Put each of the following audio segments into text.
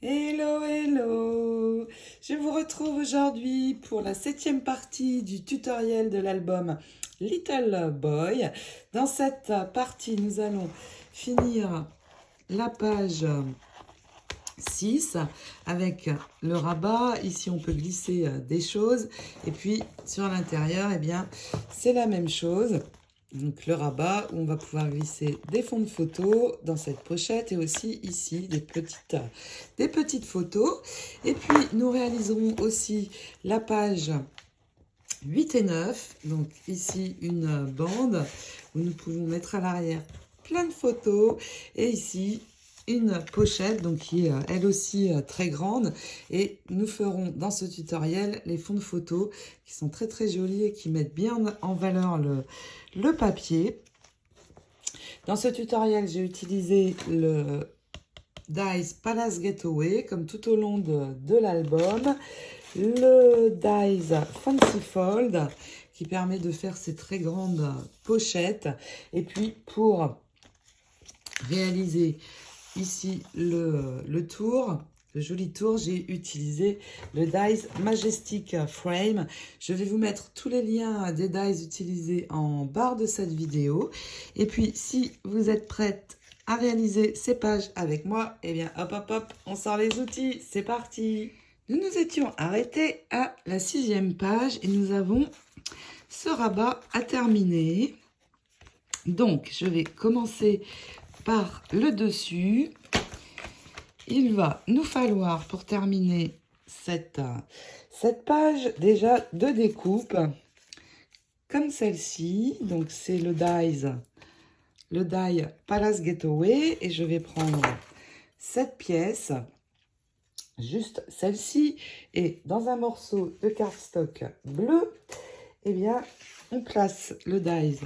Hello, hello! Je vous retrouve aujourd'hui pour la 7e partie du tutoriel de l'album Little Boy. Dans cette partie, nous allons finir la page 6 avec le rabat. Ici, on peut glisser des choses. Et puis, sur l'intérieur, eh bien, c'est la même chose. Donc le rabat où on va pouvoir glisser des fonds de photos dans cette pochette et aussi ici des petites photos. Et puis nous réaliserons aussi la page 8 et 9. Donc ici une bande où nous pouvons mettre à l'arrière plein de photos et ici une pochette donc qui est elle aussi très grande, et nous ferons dans ce tutoriel les fonds de photos qui sont très très jolis et qui mettent bien en valeur le papier. Dans ce tutoriel, j'ai utilisé le Dies Palace Getaway comme tout au long de l'album, le Dies Fancy Fold qui permet de faire ces très grandes pochettes, et puis pour réaliser ici le tour, le joli tour, j'ai utilisé le Dies Majestic Frame. Je vais vous mettre tous les liens des dies utilisés en barre de cette vidéo. Et puis, si vous êtes prête à réaliser ces pages avec moi, eh bien, hop, hop, hop, on sort les outils. C'est parti! Nous nous étions arrêtés à la 6e page et nous avons ce rabat à terminer. Donc, je vais commencer par le dessus. Il va nous falloir, pour terminer cette page, déjà deux découpes comme celle-ci. Donc c'est le die Palace Getaway, et je vais prendre cette pièce, juste celle-ci, et dans un morceau de cardstock bleu, eh bien on place le die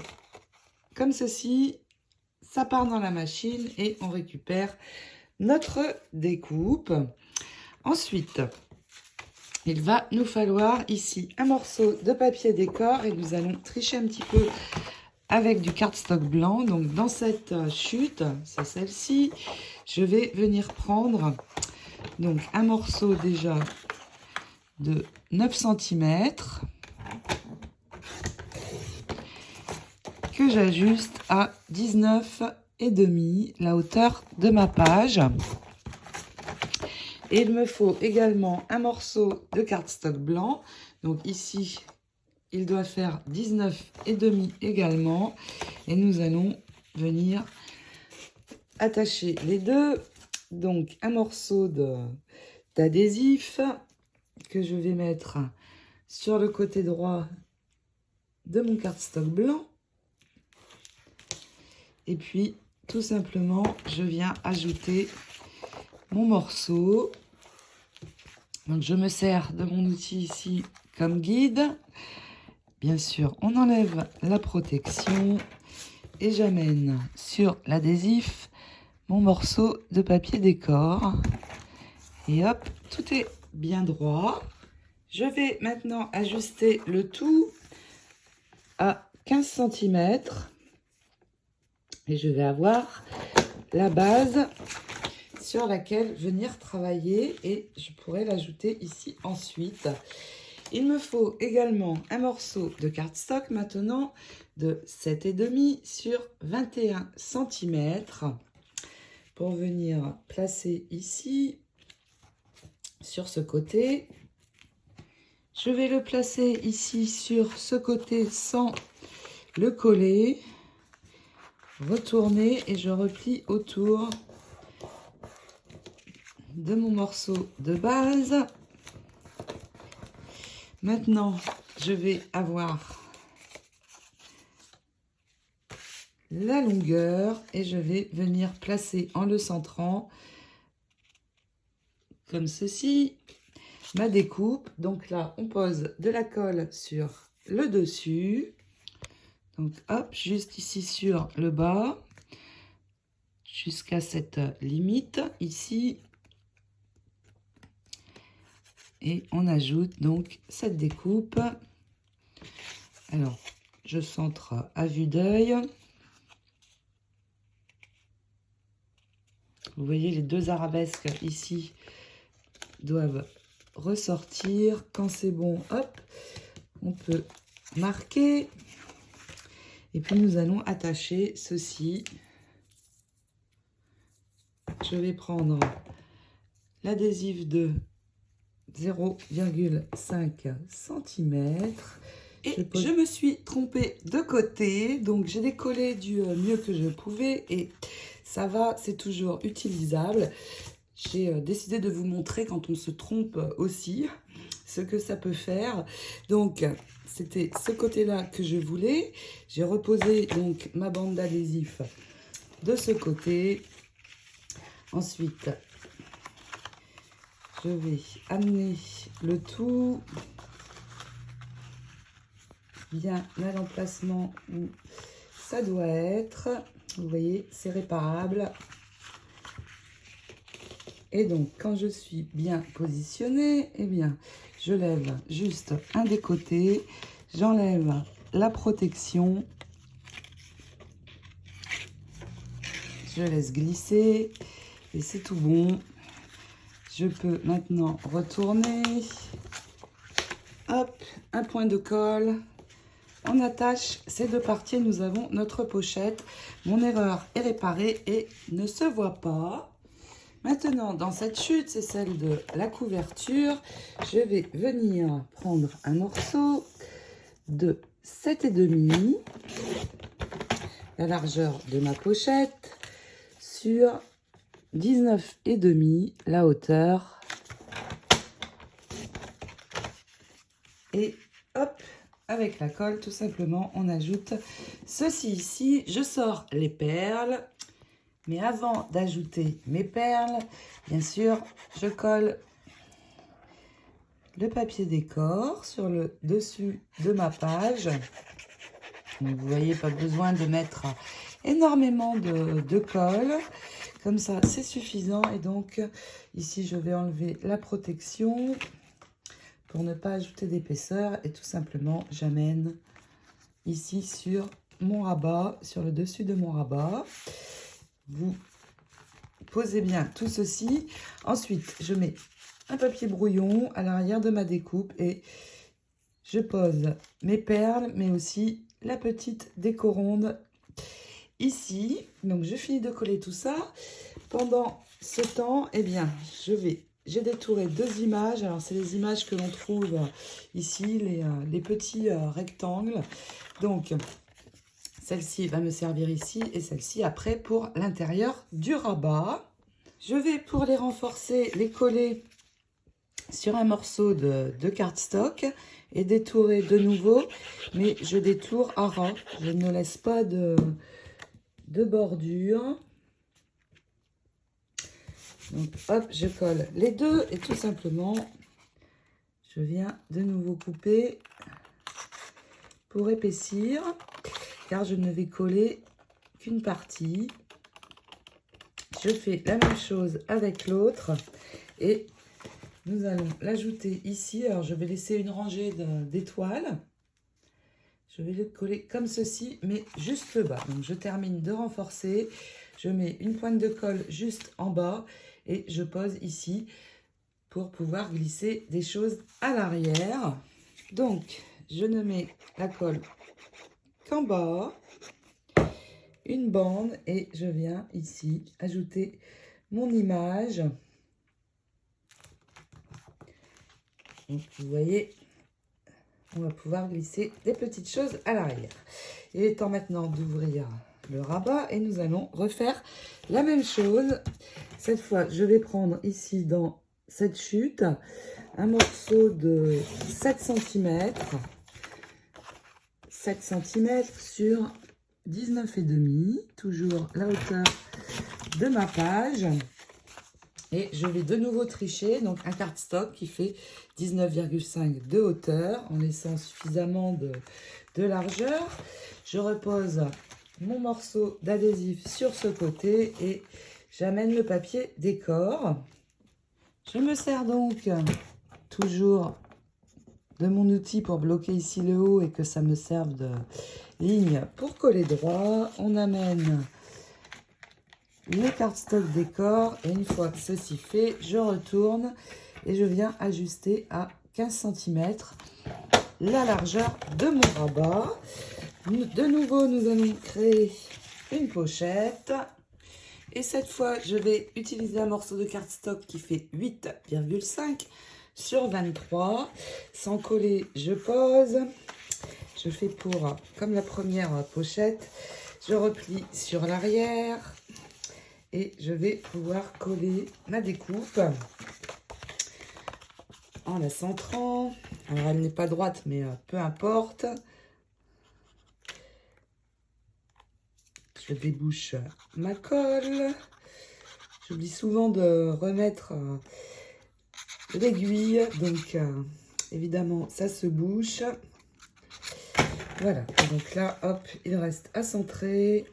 comme ceci, ça part dans la machine et on récupère notre découpe. Ensuite, il va nous falloir ici un morceau de papier décor, et nous allons tricher un petit peu avec du cardstock blanc. Donc dans cette chute, c'est celle-ci, je vais venir prendre donc un morceau déjà de 9 cm que j'ajuste à 19,5 la hauteur de ma page. Et il me faut également un morceau de cardstock blanc. Donc ici, il doit faire 19,5 également. Et nous allons venir attacher les deux. Donc un morceau d'adhésif que je vais mettre sur le côté droit de mon cardstock blanc. Et puis tout simplement, je viens ajouter mon morceau. Donc je me sers de mon outil ici comme guide. Bien sûr, on enlève la protection et j'amène sur l'adhésif mon morceau de papier décor. Et hop, tout est bien droit. Je vais maintenant ajuster le tout à 15 cm. Et je vais avoir la base sur laquelle venir travailler, et je pourrais l'ajouter ici ensuite. Il me faut également un morceau de cardstock maintenant de 7,5 sur 21 cm pour venir placer ici sur ce côté. Je vais le placer ici sur ce côté sans le coller, retourner, et je replie autour de mon morceau de base. Maintenant, je vais avoir la longueur et je vais venir placer en le centrant comme ceci ma découpe. Donc là, on pose de la colle sur le dessus. Donc hop, juste ici sur le bas, jusqu'à cette limite ici. Et on ajoute donc cette découpe. Alors, je centre à vue d'œil. Vous voyez les deux arabesques ici doivent ressortir. Quand c'est bon, hop, on peut marquer. Et puis nous allons attacher ceci. Je vais prendre l'adhésif de 0,5 cm. Et je me suis trompée de côté, donc j'ai décollé du mieux que je pouvais et ça va, c'est toujours utilisable. J'ai décidé de vous montrer quand on se trompe aussi ce que ça peut faire. Donc c'était ce côté-là que je voulais. J'ai reposé donc ma bande d'adhésif de ce côté. Ensuite, je vais amener le tout bien à l'emplacement où ça doit être. Vous voyez, c'est réparable. Et donc, quand je suis bien positionnée, eh bien, je lève juste un des côtés. J'enlève la protection. Je laisse glisser. Et c'est tout bon. Je peux maintenant retourner. Hop, un point de colle. On attache ces deux parties, nous avons notre pochette. Mon erreur est réparée et ne se voit pas. Maintenant, dans cette chute, c'est celle de la couverture. Je vais venir prendre un morceau de 7,5, la largeur de ma pochette, sur 19,5, la hauteur. Et hop, avec la colle, tout simplement, on ajoute ceci ici. Je sors les perles. Mais avant d'ajouter mes perles, bien sûr, je colle le papier décor sur le dessus de ma page. Donc, vous voyez, pas besoin de mettre énormément de colle. Comme ça, c'est suffisant. Et donc, ici, je vais enlever la protection pour ne pas ajouter d'épaisseur. Et tout simplement, j'amène ici sur mon rabat, sur le dessus de mon rabat. Vous posez bien tout ceci. Ensuite, je mets un papier brouillon à l'arrière de ma découpe et je pose mes perles, mais aussi la petite déco-ronde ici. Donc, je finis de coller tout ça. Pendant ce temps, eh bien, j'ai détouré deux images. Alors, c'est les images que l'on trouve ici, les petits rectangles. Donc, celle-ci va me servir ici et celle-ci après pour l'intérieur du rabat. Je vais, pour les renforcer, les coller sur un morceau de cardstock et détourer de nouveau. Mais je détourne à ras. Je ne laisse pas de bordure. Donc hop, je colle les deux et tout simplement, je viens de nouveau couper pour épaissir. Car je ne vais coller qu'une partie. Je fais la même chose avec l'autre et nous allons l'ajouter ici. Alors, je vais laisser une rangée d'étoiles. Je vais le coller comme ceci, mais juste le bas. Donc, je termine de renforcer. Je mets une pointe de colle juste en bas et je pose ici pour pouvoir glisser des choses à l'arrière. Donc, je ne mets la colle qu'en bas, une bande et je viens ici ajouter mon image. Donc vous voyez, on va pouvoir glisser des petites choses à l'arrière. Il est temps maintenant d'ouvrir le rabat et nous allons refaire la même chose. Cette fois, je vais prendre ici dans cette chute un morceau de 7 cm. 7 cm sur 19,5, toujours la hauteur de ma page. Et je vais de nouveau tricher, donc un cardstock qui fait 19,5 de hauteur, en laissant suffisamment de largeur. Je repose mon morceau d'adhésif sur ce côté et j'amène le papier décor. Je me sers donc toujours de mon outil pour bloquer ici le haut et que ça me serve de ligne pour coller droit. On amène le cardstock décor et une fois ceci fait, je retourne et je viens ajuster à 15 cm la largeur de mon rabat. De nouveau, nous allons créer une pochette. Et cette fois, je vais utiliser un morceau de cardstock qui fait 8,5 sur 23. Sans coller, je pose. Je fais comme la première pochette, je replie sur l'arrière et je vais pouvoir coller ma découpe en la centrant. Alors, elle n'est pas droite, mais peu importe. Je débouche ma colle. J'oublie souvent de remettre l'aiguille, donc évidemment ça se bouche. Voilà, et donc là, hop, il reste à centrer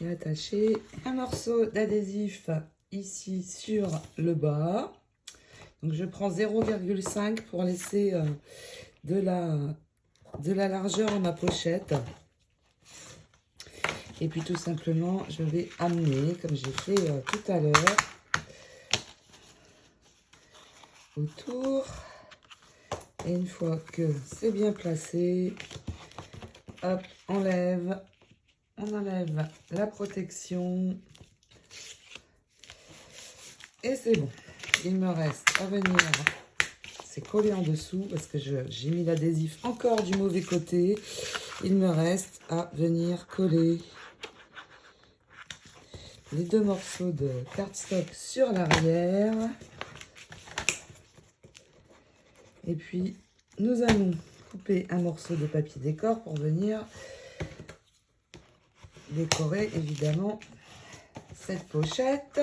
et attacher un morceau d'adhésif ici sur le bas. Donc je prends 0,5 pour laisser de la largeur à ma pochette. Et puis tout simplement, je vais amener, comme j'ai fait tout à l'heure, autour. Et une fois que c'est bien placé, hop, on enlève la protection. Et c'est bon. Il me reste à venir, c'est collé en dessous parce que j'ai mis l'adhésif encore du mauvais côté. Il me reste à venir coller les deux morceaux de cardstock sur l'arrière. Et puis, nous allons couper un morceau de papier décor pour venir décorer, évidemment, cette pochette.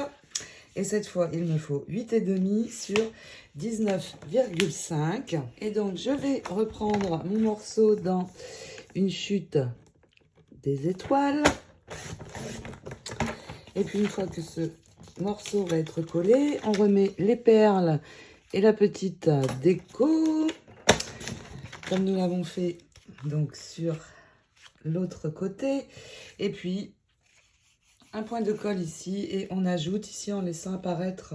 Et cette fois, il me faut 8,5 sur 19,5. Et donc, je vais reprendre mon morceau dans une chute des étoiles. Et puis, une fois que ce morceau va être collé, on remet les perles et la petite déco, comme nous l'avons fait donc sur l'autre côté. Et puis, un point de colle ici et on ajoute ici en laissant apparaître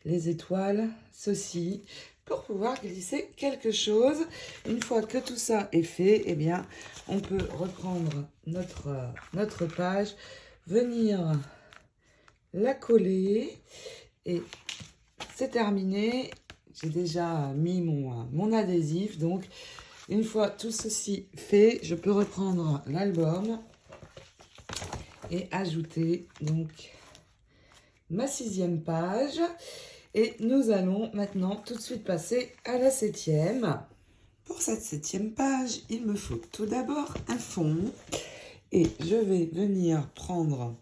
les étoiles, ceci, pour pouvoir glisser quelque chose. Une fois que tout ça est fait, eh bien, on peut reprendre notre page, venir la coller et c'est terminé. J'ai déjà mis mon adhésif, donc une fois tout ceci fait, je peux reprendre l'album et ajouter donc ma 6e page. Et nous allons maintenant tout de suite passer à la 7e. Pour cette 7e page, il me faut tout d'abord un fond. Et je vais venir prendre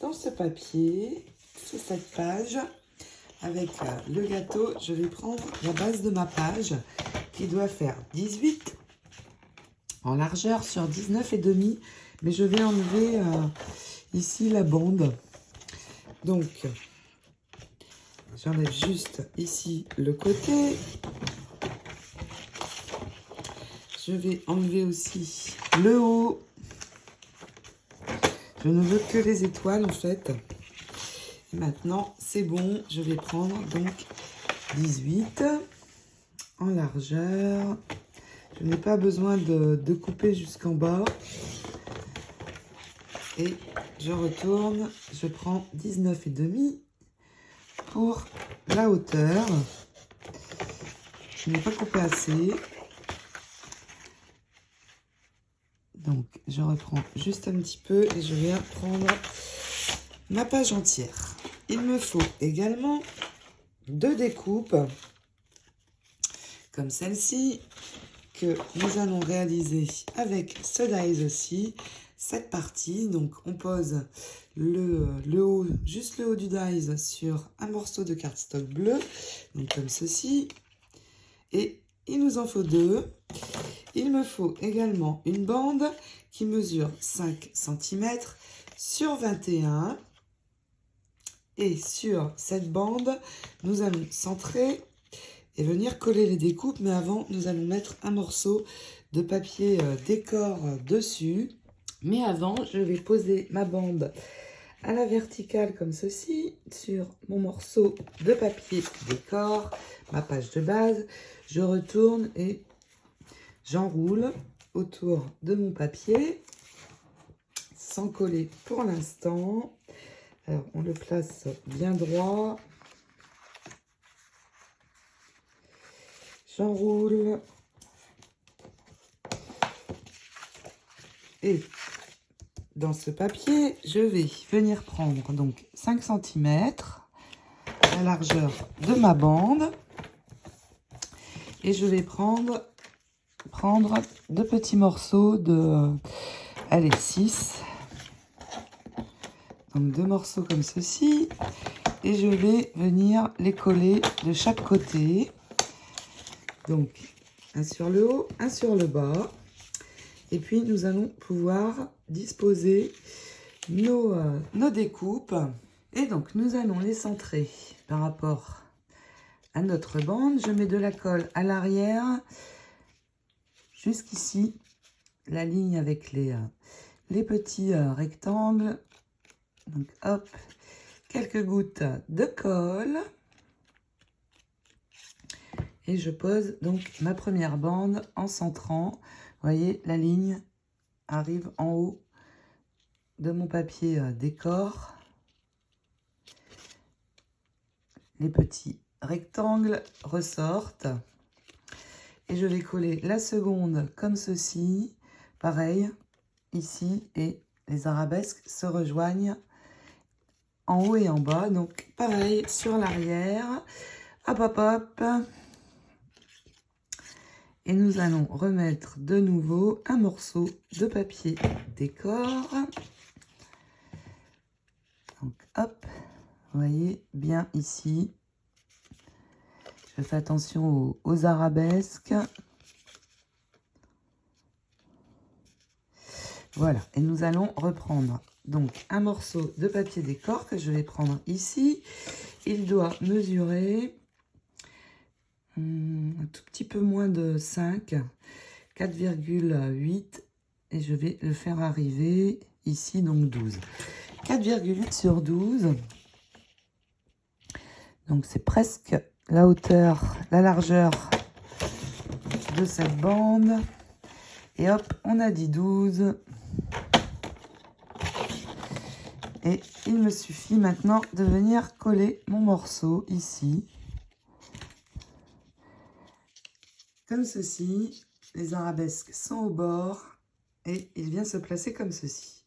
dans ce papier, sur cette page, avec le gâteau, je vais prendre la base de ma page qui doit faire 18 en largeur sur 19,5. Mais je vais enlever ici la bande. Donc, j'enlève juste ici le côté. Je vais enlever aussi le haut. Je ne veux que les étoiles en fait. Et maintenant, c'est bon. Je vais prendre donc 18 en largeur. Je n'ai pas besoin de couper jusqu'en bas. Et je retourne, je prends 19,5 pour la hauteur. Je n'ai pas coupé assez. Donc, je reprends juste un petit peu et je viens prendre ma page entière. Il me faut également 2 découpes, comme celle-ci, que nous allons réaliser avec ce dies aussi. Cette partie, donc on pose le haut, juste le haut du dies sur un morceau de cardstock bleu, donc comme ceci. Et il nous en faut 2. Il me faut également une bande qui mesure 5 cm sur 21. Et sur cette bande, nous allons centrer et venir coller les découpes. Mais avant, nous allons mettre un morceau de papier décor dessus. Mais avant, je vais poser ma bande à la verticale comme ceci sur mon morceau de papier décor, ma page de base. Je retourne et j'enroule autour de mon papier sans coller pour l'instant. Alors on le place bien droit. J'enroule et dans ce papier, je vais venir prendre donc 5 cm, la largeur de ma bande, et je vais prendre de petits morceaux de, allez, 6, donc 2 morceaux comme ceci, et je vais venir les coller de chaque côté, donc un sur le haut, un sur le bas. Et puis, nous allons pouvoir disposer nos découpes. Et donc, nous allons les centrer par rapport à notre bande. Je mets de la colle à l'arrière, jusqu'ici, la ligne avec les petits rectangles. Donc, hop, quelques gouttes de colle. Et je pose donc ma première bande en centrant. Vous voyez, la ligne arrive en haut de mon papier décor. Les petits rectangles ressortent. Et je vais coller la seconde comme ceci. Pareil, ici, et les arabesques se rejoignent en haut et en bas. Donc, pareil sur l'arrière. Hop, hop, hop. Et nous allons remettre de nouveau un morceau de papier décor. Donc, hop, vous voyez bien ici. Je fais attention aux arabesques. Voilà, et nous allons reprendre donc un morceau de papier décor que je vais prendre ici. Il doit mesurer un tout petit peu moins de 5, 4,8, et je vais le faire arriver ici, donc 12. 4,8 sur 12, donc c'est presque la hauteur, la largeur de cette bande. Et hop, on a dit 12. Et il me suffit maintenant de venir coller mon morceau ici. Comme ceci, les arabesques sont au bord et il vient se placer comme ceci.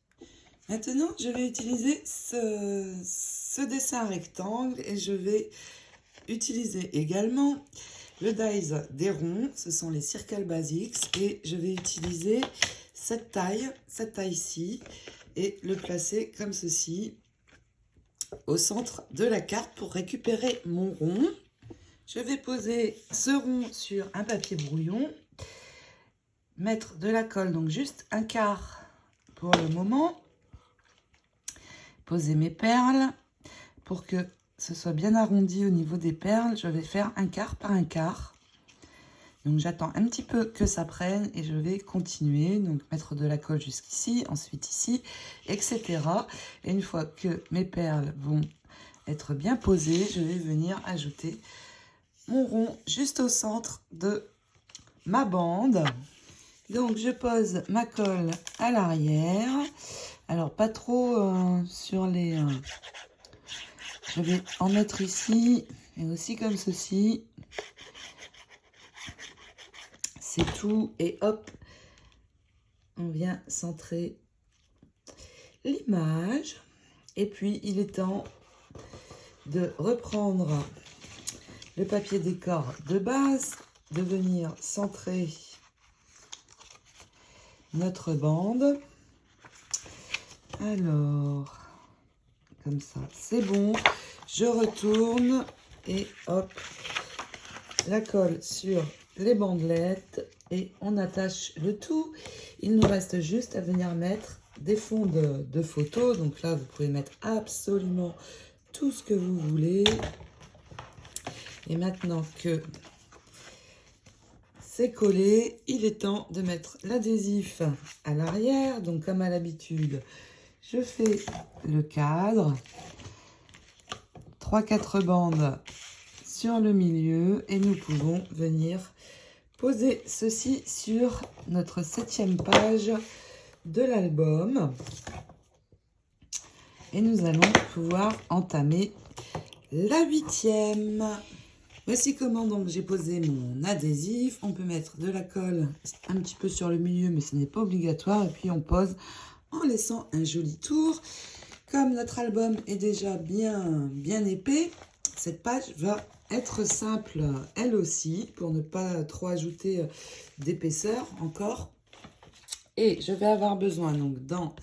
Maintenant, je vais utiliser ce dessin rectangle et je vais utiliser également le dies des ronds, ce sont les Circle Basics, et je vais utiliser cette taille-ci, et le placer comme ceci au centre de la carte pour récupérer mon rond. Je vais poser ce rond sur un papier brouillon, mettre de la colle, donc juste un quart pour le moment, poser mes perles pour que ce soit bien arrondi au niveau des perles. Je vais faire un quart par un quart. Donc j'attends un petit peu que ça prenne et je vais continuer. Donc mettre de la colle jusqu'ici, ensuite ici, etc. Et une fois que mes perles vont être bien posées, je vais venir ajouter mon rond juste au centre de ma bande. Donc je pose ma colle à l'arrière. Alors pas trop sur les... je vais en mettre ici et aussi comme ceci. C'est tout. Et hop, on vient centrer l'image. Et puis il est temps de reprendre le papier décor de base, de venir centrer notre bande. Alors, comme ça, c'est bon. Je retourne et hop, la colle sur les bandelettes et on attache le tout. Il nous reste juste à venir mettre des fonds de photos. Donc là, vous pouvez mettre absolument tout ce que vous voulez. Et maintenant que c'est collé, il est temps de mettre l'adhésif à l'arrière. Donc comme à l'habitude, Je fais le cadre, 3-4 bandes sur le milieu et nous pouvons venir poser ceci sur notre 7e page de l'album. Et nous allons pouvoir entamer la 8e. Voici comment donc j'ai posé mon adhésif. On peut mettre de la colle un petit peu sur le milieu, mais ce n'est pas obligatoire. Et puis on pose en laissant un joli tour. Comme notre album est déjà bien épais, cette page va être simple elle aussi, pour ne pas trop ajouter d'épaisseur encore. Et je vais avoir besoin donc dans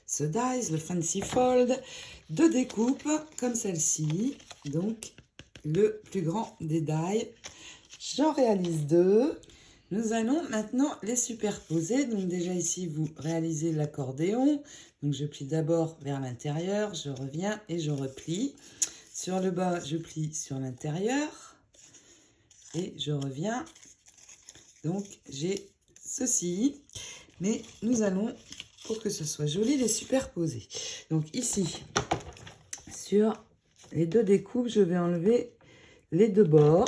ce dies, le Fancy Fold, de découpes comme celle-ci. Donc le plus grand des dies. J'en réalise 2. Nous allons maintenant les superposer. Donc déjà ici, vous réalisez l'accordéon. Donc je plie d'abord vers l'intérieur, je reviens et je replie. Sur le bas, je plie sur l'intérieur et je reviens. Donc j'ai ceci. Mais nous allons, pour que ce soit joli, les superposer. Donc ici, sur les 2 découpes, je vais enlever les 2 bords.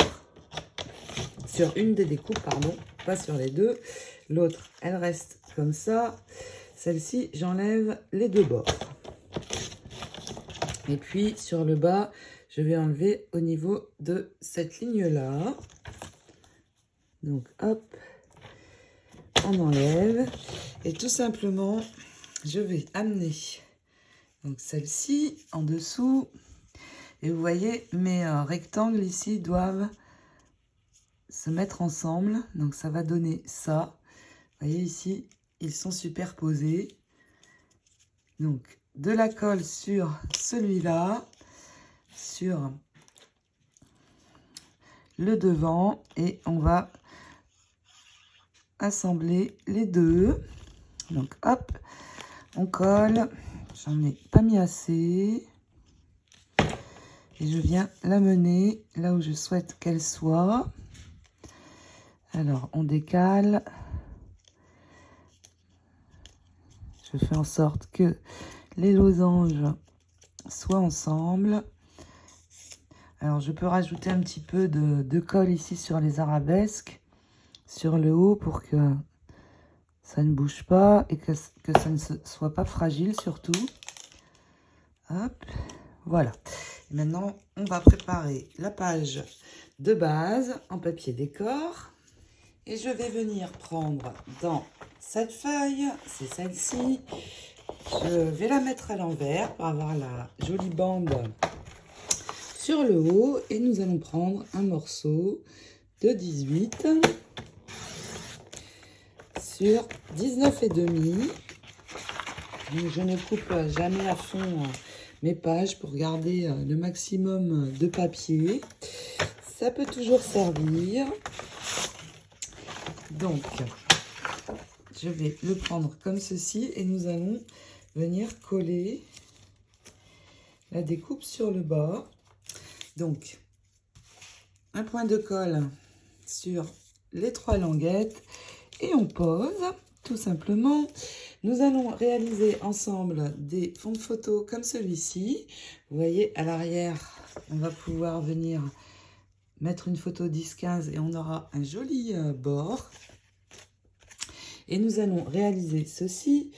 Sur une des découpes, pardon, pas sur les 2. L'autre, elle reste comme ça. Celle-ci, j'enlève les 2 bords. Et puis, sur le bas, je vais enlever au niveau de cette ligne-là. Donc, hop, on enlève. Et tout simplement, je vais amener donc celle-ci en dessous. Et vous voyez, mes rectangles ici doivent se mettre ensemble. Donc, ça va donner ça. Vous voyez ici, ils sont superposés. Donc, de la colle sur celui-là, sur le devant. Et on va assembler les 2. Donc, hop, on colle. J'en ai pas mis assez. Et je viens l'amener là où je souhaite qu'elle soit. Alors, on décale. Je fais en sorte que les losanges soient ensemble. Alors, je peux rajouter un petit peu de colle ici sur les arabesques, sur le haut, pour que ça ne bouge pas et que ça ne soit pas fragile surtout. Hop, voilà. Et maintenant, on va préparer la page de base en papier décor. Et je vais venir prendre dans cette feuille, c'est celle-ci. Je vais la mettre à l'envers pour avoir la jolie bande sur le haut. Et nous allons prendre un morceau de 18 sur 19,5. Donc je ne coupe jamais à fond mes pages pour garder le maximum de papier. Ça peut toujours servir. Donc, je vais le prendre comme ceci et nous allons venir coller la découpe sur le bas. Donc, un point de colle sur les 3 languettes et on pose tout simplement. Nous allons réaliser ensemble des fonds de photo comme celui-ci. Vous voyez, à l'arrière, on va pouvoir venir mettre une photo 10-15 et on aura un joli bord. Et nous allons réaliser ceci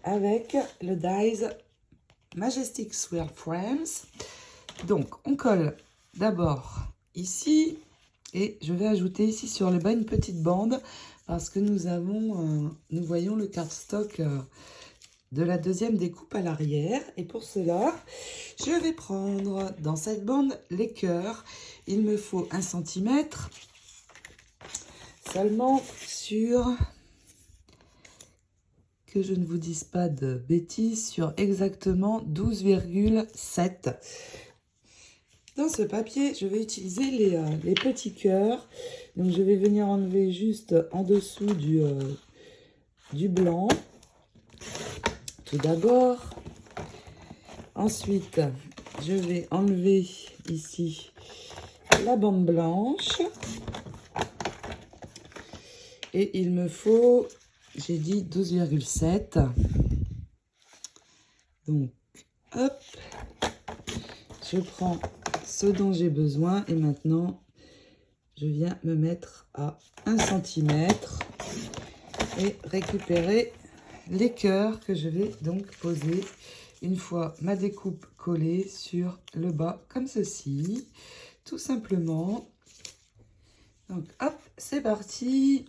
avec le dies Majestic Swirl Frames. Donc, on colle d'abord ici et je vais ajouter ici sur le bas une petite bande parce que nous voyons le cardstock de la 2e découpe à l'arrière. Et pour cela, je vais prendre dans cette bande les cœurs. Il me faut 1 cm seulement sur, que je ne vous dise pas de bêtises, sur exactement 12,7. Dans ce papier, je vais utiliser les petits cœurs. Donc, je vais venir enlever juste en dessous du blanc. Tout d'abord. Ensuite, je vais enlever ici la bande blanche. Et il me faut, j'ai dit 12,7. Donc, hop, je prends ce dont j'ai besoin et maintenant, je viens me mettre à 1 cm et récupérer les cœurs que je vais donc poser une fois ma découpe collée sur le bas, comme ceci, tout simplement. Donc, hop, c'est parti.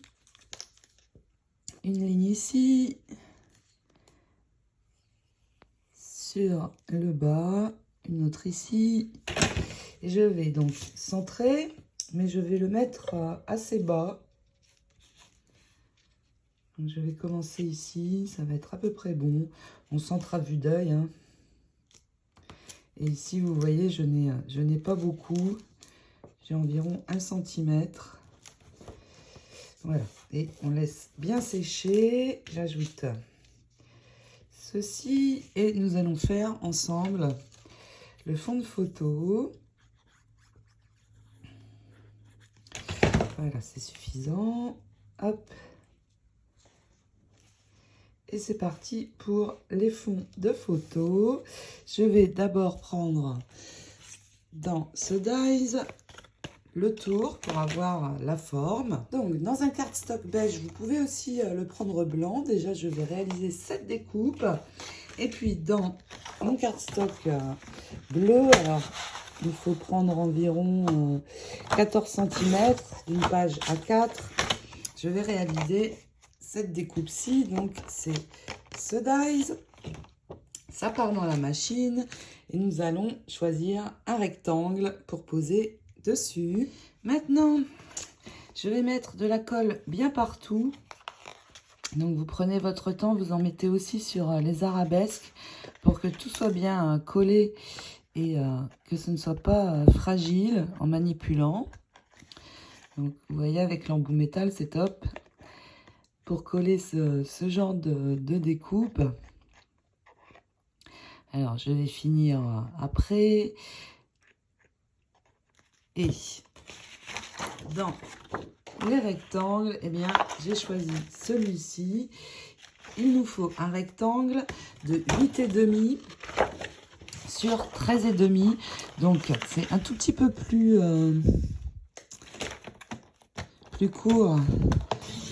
Une ligne ici, sur le bas, une autre ici. Et je vais donc centrer, mais je vais le mettre assez bas. Donc, je vais commencer ici, ça va être à peu près bon. On centre à vue d'œil, hein. Et ici, vous voyez, je n'ai pas beaucoup. J'ai environ 1 cm. Voilà, et on laisse bien sécher. J'ajoute ceci et nous allons faire ensemble le fond de photo. Voilà, c'est suffisant. Hop. Et c'est parti pour les fonds de photo. Je vais d'abord prendre dans ce dies le tour pour avoir la forme. Donc, dans un cardstock beige, vous pouvez aussi le prendre blanc. Déjà, je vais réaliser cette découpe. Et puis, dans mon cardstock bleu, alors, il faut prendre environ 14 cm d'une page A4. Je vais réaliser cette découpe-ci. Donc, c'est ce dies. Ça part dans la machine. Et nous allons choisir un rectangle pour poser dessus. Maintenant, je vais mettre de la colle bien partout. Donc, vous prenez votre temps, vous en mettez aussi sur les arabesques pour que tout soit bien collé et que ce ne soit pas fragile en manipulant. Donc, vous voyez, avec l'embout métal, c'est top pour coller ce genre de découpe. Alors, je vais finir après. Et dans les rectangles, eh bien, j'ai choisi celui-ci. Il nous faut un rectangle de 8,5 sur 13,5. Donc, c'est un tout petit peu plus court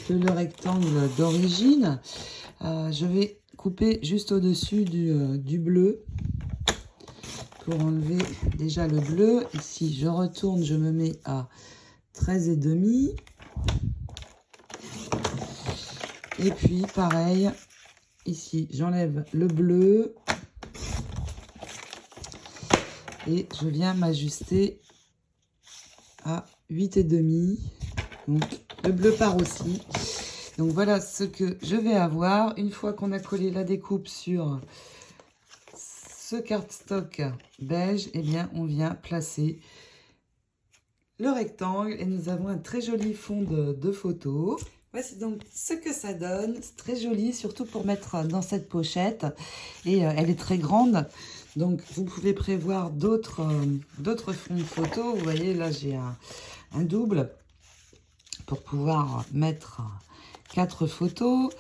que le rectangle d'origine. Je vais couper juste au-dessus du bleu pour enlever déjà le bleu. Ici, je retourne, je me mets à 13,5. Et puis, pareil, ici, j'enlève le bleu. Et je viens m'ajuster à 8,5. Donc, le bleu part aussi. Donc, voilà ce que je vais avoir. Une fois qu'on a collé la découpe sur ce cardstock beige, eh bien, on vient placer le rectangle et nous avons un très joli fond de photo. Voici donc ce que ça donne. C'est très joli, surtout pour mettre dans cette pochette. Et elle est très grande. Donc, vous pouvez prévoir d'autres fonds de photo. Vous voyez, là, j'ai un double pour pouvoir mettre 4 photos.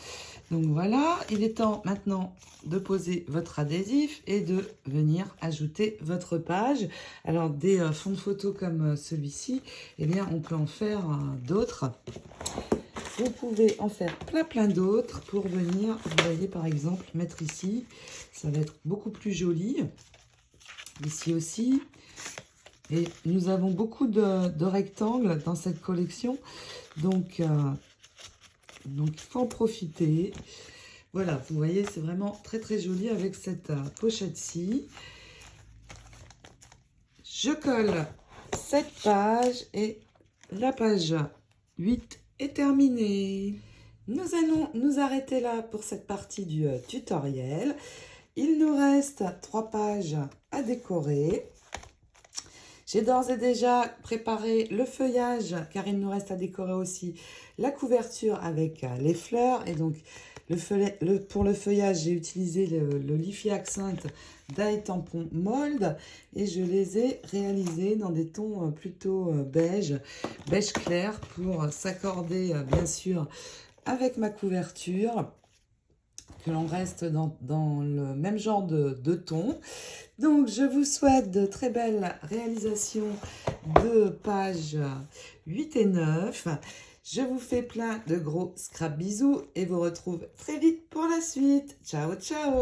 Donc, voilà. Il est temps maintenant de poser votre adhésif et de venir ajouter votre page. Alors, des fonds de photo comme celui-ci, eh bien, on peut en faire d'autres. Vous pouvez en faire plein d'autres pour venir, vous voyez par exemple, mettre ici. Ça va être beaucoup plus joli. Ici aussi. Et nous avons beaucoup de rectangles dans cette collection. Donc il faut en profiter. Voilà, vous voyez, c'est vraiment très joli avec cette pochette-ci. Je colle cette page et la page 8 est terminée. Nous allons nous arrêter là pour cette partie du tutoriel. Il nous reste 3 pages à décorer. J'ai d'ores et déjà préparé le feuillage car il nous reste à décorer aussi la couverture avec les fleurs. Et donc pour le feuillage, j'ai utilisé le Liffey Accent Die Tampon Mold et je les ai réalisés dans des tons plutôt beige clair pour s'accorder bien sûr avec ma couverture. que l'on reste dans le même genre de ton. Donc, je vous souhaite de très belles réalisations de pages 8 et 9. Je vous fais plein de gros scrap bisous et vous retrouve très vite pour la suite. Ciao, ciao!